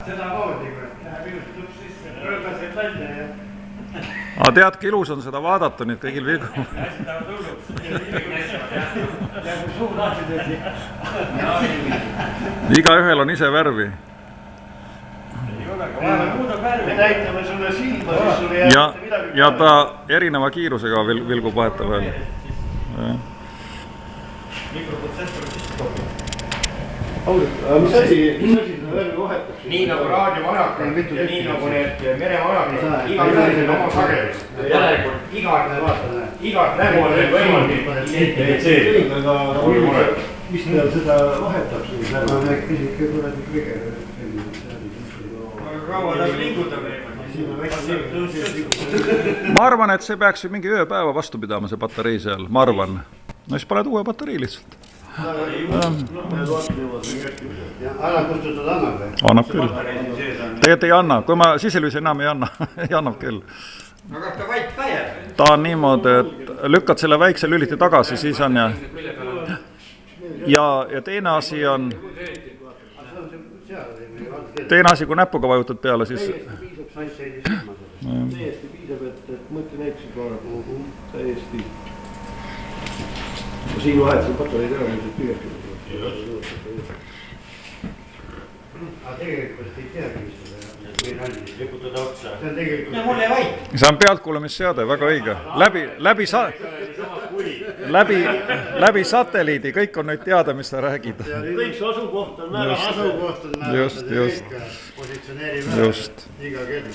Seda moodi, kui läheb ilusti tuks sisse, rõõgasid välja ja... Aga teadki, ilus on seda vaadata nüüd kõigil vilgu. Hästi tahavad hulluks. Ja kui suu lahti tõsi. Igaühel on ise värvi. Me näitame sulle silma, siis sulle jääb mitte midagi. Ja ta erineva kiirusega vilgub vahetavahel. Mikroprotsessor sisse toob. Mis asi seda värvi vahetab? Nii nagu raadiomajakad ja nii nagu need meremajakad, igal näitel oma sagedust. Järelikult igat nägu on veel võimalik identifitseerida. Mis teil seda vahetab? Ma küsikki kuradi kõige. Aga kaua ta liigutab Ma arvan, et see peaks ju mingi ööpäeva vastu pidama, see patarei seal, ma arvan. No siis paned uue patarei lihtsalt. Annab kustutud annab või? Annab küll. Tegelikult ei anna, kui ma siselüsi enam ei anna, ei annab küll. Aga ta vait ka jääb. Ta on niimoodi, et lükkad selle väikse lüliti tagasi, siis on ja teine asi on, kui näpuga vajutad peale, siis... Täiesti piisab, et mõtle näikse paar täiesti. Siin vahet siin patareid ära, mis tühjast. Aga tegelikult ei teagi, mis seda Liputada otsa. See on tegelikult... Ja mul ei vait. See on pealtkuulemisseade, väga õige. Läbi satelliidi, kõik on nüüd teada, mis sa räägid. Kõik see asukoht on määra. Asukoht on määra. Just. Positsioneerib ära iga kell.